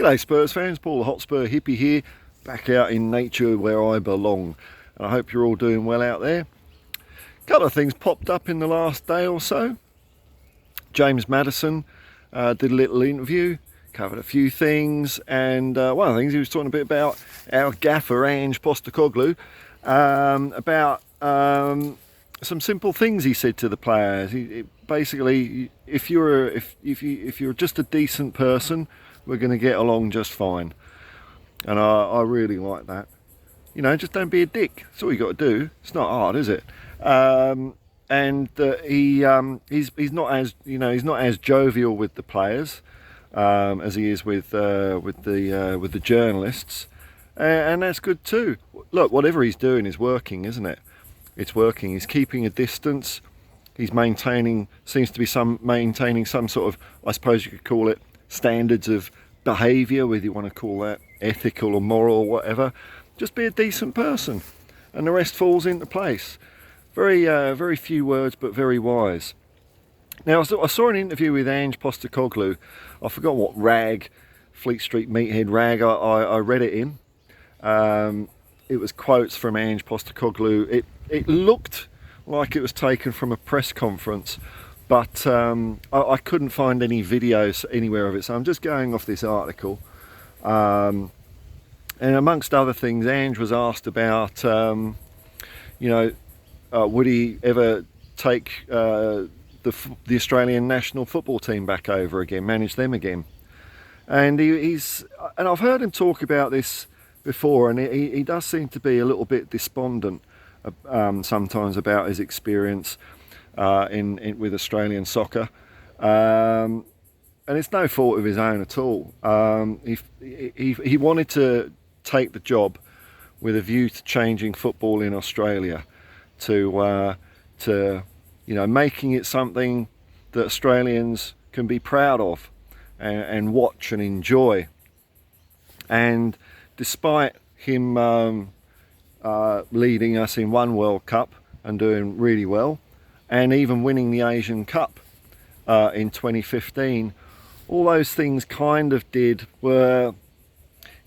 G'day Spurs fans, Paul the Hotspur hippie here, back out in nature where I belong. And I hope you're all doing well out there. A couple of things popped up in the last day or so. James Maddison did a little interview, covered a few things, and one of the things he was talking a bit about our gaffer Ange Postecoglou, about some simple things he said to the players. Basically, if you're just a decent person, we're going to get along just fine. And I really like that. You know, just don't be a dick. That's all you got to do. It's not hard, is it? He's not as jovial with the players as he is with the journalists, and that's good too. Look, whatever he's doing is working, isn't it? It's working. He's keeping a distance. He's seems to be maintaining some sort of, I suppose you could call it, standards of behaviour, whether you want to call that ethical or moral or whatever. Just be a decent person, and the rest falls into place. Very few words, but very wise. Now, I saw an interview with Ange Postecoglou. I forgot what rag, Fleet Street Meathead rag, I read it in. It was quotes from Ange Postecoglou. It looked like it was taken from a press conference, but I couldn't find any videos anywhere of it, so I'm just going off this article. And amongst other things, Ange was asked about, would he ever take the Australian national football team back over again, manage them again? And and I've heard him talk about this before, and he does seem to be a little bit despondent sometimes about his experience with Australian soccer, and it's no fault of his own at all. He wanted to take the job with a view to changing football in Australia, to making it something that Australians can be proud of and watch and enjoy. And despite him leading us in one World Cup and doing really well, and even winning the Asian Cup in 2015, all those things kind of were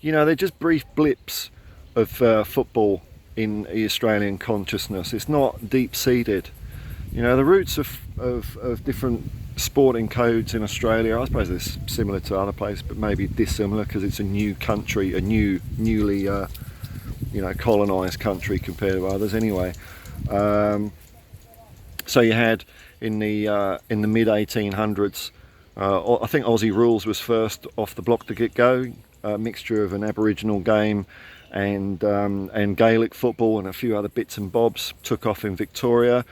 they're just brief blips of football in the Australian consciousness. It's not deep-seated. The roots of different sporting codes in Australia, I suppose they're similar to other places, but maybe dissimilar because it's a new country, a newly colonised country compared to others anyway. So you had in the mid 1800s, I think Aussie rules was first off the block to get going. A mixture of an Aboriginal game and Gaelic football and a few other bits and bobs took off in Victoria.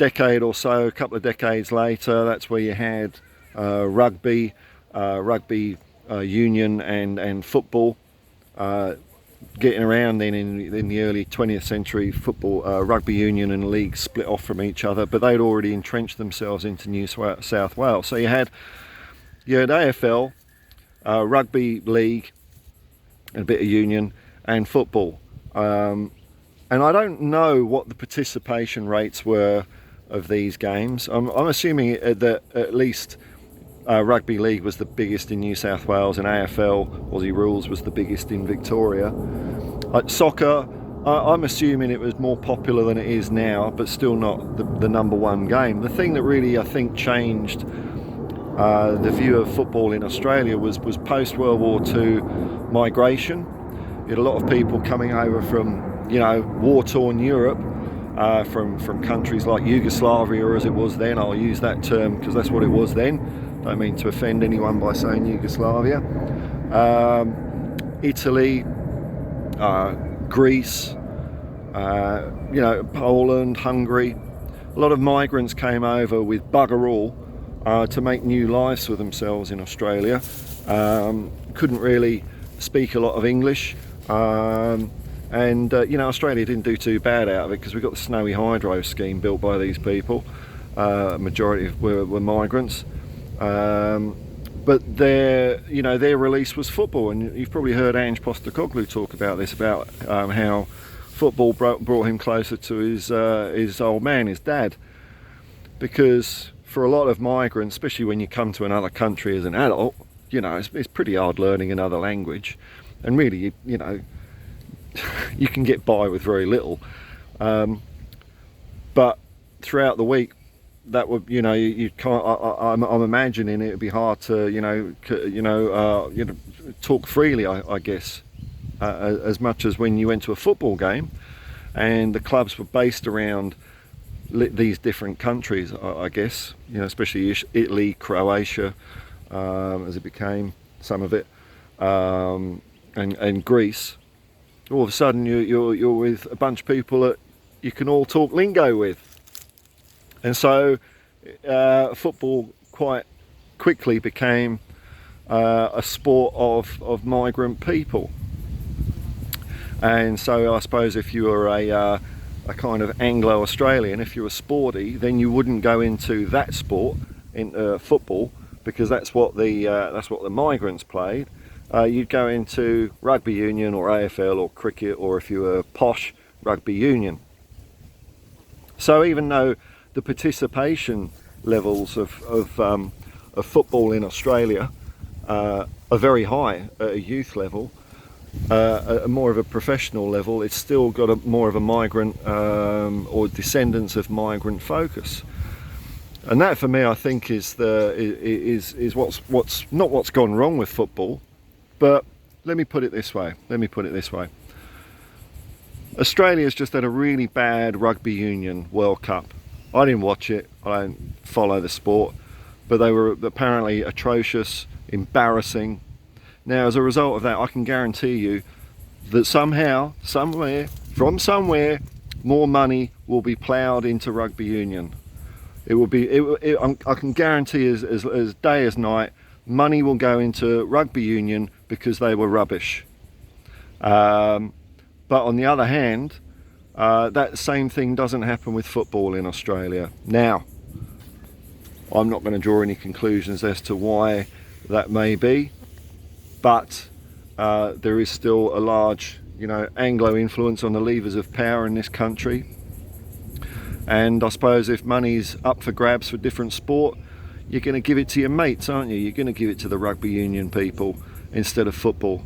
A couple of decades later, that's where you had rugby union and football getting around. Then in the early 20th century, football, rugby union and league split off from each other, but they'd already entrenched themselves into New South Wales. So you had AFL, rugby league, and a bit of union and football. And I don't know what the participation rates were of these games. I'm assuming that at least rugby league was the biggest in New South Wales, and AFL, Aussie rules, was the biggest in Victoria. Soccer, I'm assuming it was more popular than it is now, but still not the number one game. The thing that really, I think, changed the view of football in Australia was post-World War II migration. You had a lot of people coming over from war-torn Europe, from countries like Yugoslavia, as it was then. I'll use that term because that's what it was then. Don't mean to offend anyone by saying Yugoslavia. Italy, Greece, Poland, Hungary. A lot of migrants came over with bugger all to make new lives for themselves in Australia. Couldn't really speak a lot of English. Australia didn't do too bad out of it because we got the Snowy Hydro scheme built by these people. Majority were migrants, but their release was football. And you've probably heard Ange Postecoglou talk about this, about how football brought him closer to his old man, his dad, because for a lot of migrants, especially when you come to another country as an adult, you know, it's pretty hard learning another language, and really, you know, you can get by with very little. But throughout the week, that would, you know, you can't. I'm imagining it would be hard to, talk freely. I guess as much as when you went to a football game, and the clubs were based around these different countries. I guess, you know, especially Italy, Croatia, as it became, some of it, and Greece. All of a sudden, you're with a bunch of people that you can all talk lingo with. And so football quite quickly became a sport of migrant people. And so I suppose if you were a kind of Anglo-Australian, if you were sporty, then you wouldn't go into that sport, into football, because that's what the migrants played. You'd go into rugby union or AFL or cricket, or if you were posh, rugby union. So even though the participation levels of football in Australia are very high at a youth level, more of a professional level, it's still got more of a migrant or descendants of migrant focus. And that, for me, I think is what's not what's gone wrong with football, but let me put it this way. Australia's just had a really bad rugby union World Cup. I didn't watch it, I don't follow the sport, but they were apparently atrocious, embarrassing. Now, as a result of that, I can guarantee you that somehow, somewhere, more money will be ploughed into rugby union. It will be. I can guarantee, as day as night, money will go into rugby union because they were rubbish. But on the other hand, that same thing doesn't happen with football in Australia. Now, I'm not going to draw any conclusions as to why that may be, but there is still a large, Anglo influence on the levers of power in this country. And I suppose if money's up for grabs for different sport, you're going to give it to your mates, aren't you? You're going to give it to the rugby union people instead of football.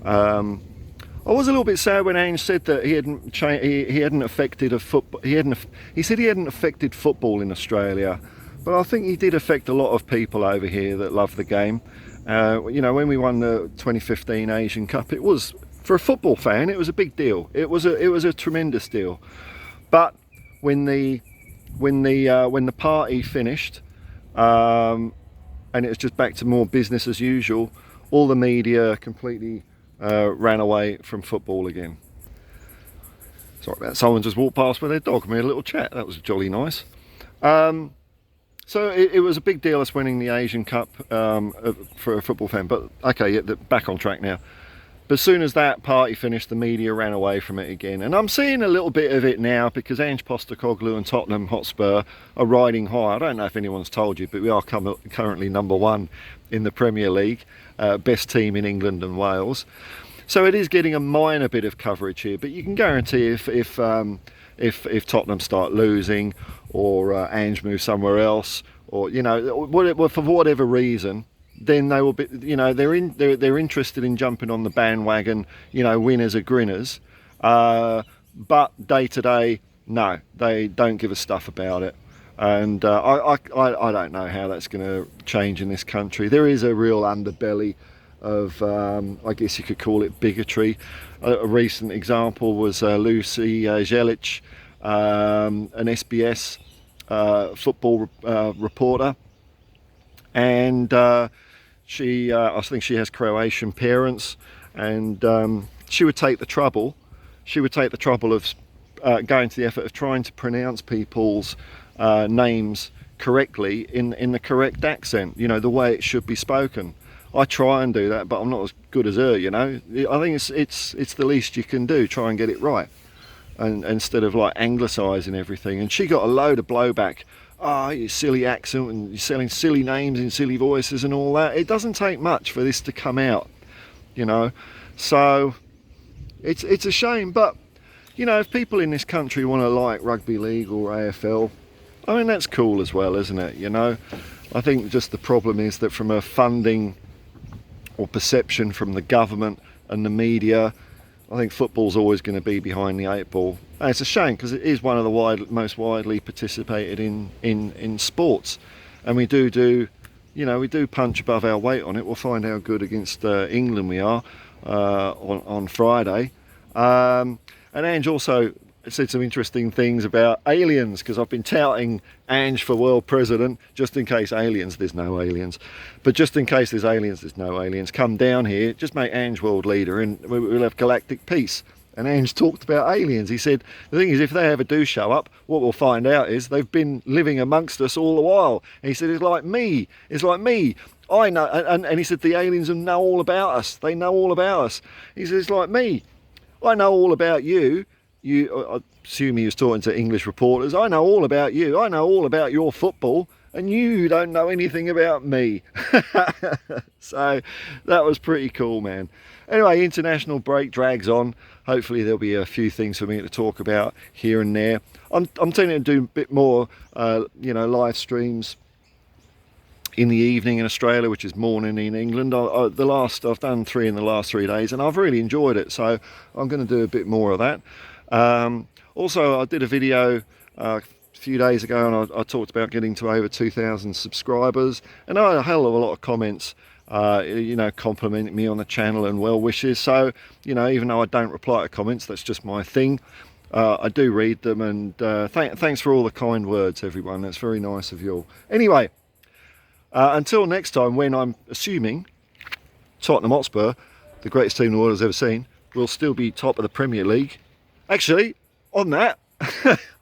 I was a little bit sad when Ange said that he hadn't affected a football. He said he hadn't affected football in Australia, but I think he did affect a lot of people over here that love the game. When we won the 2015 Asian Cup, it was, for a football fan, it was a big deal. It was a tremendous deal. But when the party finished, and it was just back to more business as usual, all the media completely ran away from football again. Sorry about that. Someone just walked past with their dog and we had a little chat. That was jolly nice. So it was a big deal us winning the Asian Cup for a football fan. But okay, yeah, back on track now. But as soon as that party finished, the media ran away from it again. And I'm seeing a little bit of it now because Ange Postecoglou and Tottenham Hotspur are riding high. I don't know if anyone's told you, but we are currently #1 in the Premier League, best team in England and Wales. So it is getting a minor bit of coverage here. But you can guarantee if Tottenham start losing, or Ange moves somewhere else, or for whatever reason, then they will be, they're interested in jumping on the bandwagon, winners are grinners. But day to day, no, they don't give a stuff about it. And I don't know how that's going to change in this country. There is a real underbelly of, I guess you could call it bigotry. A recent example was Lucy Jelic, an SBS football reporter, and I think she has Croatian parents, and she would take the trouble of going to the effort of trying to pronounce people's names correctly in the correct accent, the way it should be spoken. I try and do that, but I'm not as good as her. I think it's the least you can do. Try and get it right, and instead of like anglicising everything. And she got a load of blowback. You silly accent, and you're selling silly names in silly voices and all that. It doesn't take much for this to come out, So it's a shame, but if people in this country want to like rugby league or AFL, I mean, that's cool as well, isn't it? I think just the problem is that from a funding or perception from the government and the media. I think football's always going to be behind the 8 ball. And it's a shame because it is one of the most widely participated in sports, and we do punch above our weight on it. We'll find how good against England we are on Friday. And Ange also said some interesting things about aliens, because I've been touting Ange for world president, just in case aliens, there's no aliens, but just in case there's aliens, there's no aliens, come down here, just make Ange world leader and we'll have galactic peace. And Ange talked about aliens. He said, the thing is, if they ever do show up, what we'll find out is they've been living amongst us all the while. And he said, it's like me, I know, and he said the aliens know all about us, they know all about us. He said, it's like me, I know all about you. I assume he was talking to English reporters. I know all about you. I know all about your football, and you don't know anything about me. So that was pretty cool, man. Anyway, international break drags on. Hopefully there'll be a few things for me to talk about here and there. I'm tending to do a bit more, live streams in the evening in Australia, which is morning in England. I've done 3 in the last 3 days, and I've really enjoyed it. So I'm going to do a bit more of that. Also, I did a video a few days ago, and I talked about getting to over 2,000 subscribers, and I had a hell of a lot of comments, complimenting me on the channel and well wishes. So, even though I don't reply to comments, that's just my thing. I do read them, and thanks for all the kind words, everyone. That's very nice of you all. Anyway, until next time, when I'm assuming Tottenham Hotspur, the greatest team the world has ever seen, will still be top of the Premier League. Actually, on that,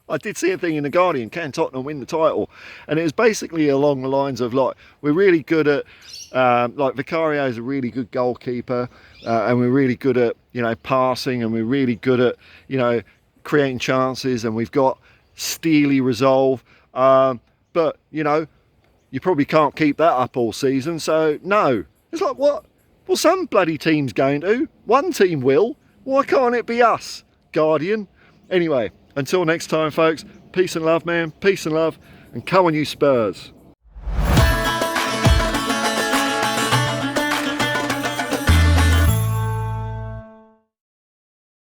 I did see a thing in The Guardian, can Tottenham win the title? And it was basically along the lines of, like, we're really good at, Vicario is a really good goalkeeper, and we're really good at, passing, and we're really good at, creating chances, and we've got steely resolve. But, you probably can't keep that up all season, so no. It's like, what? Well, some bloody team's going to. One team will. Why can't it be us? Guardian. Anyway, until next time, folks, peace and love, man. Peace and love. And come on, you Spurs.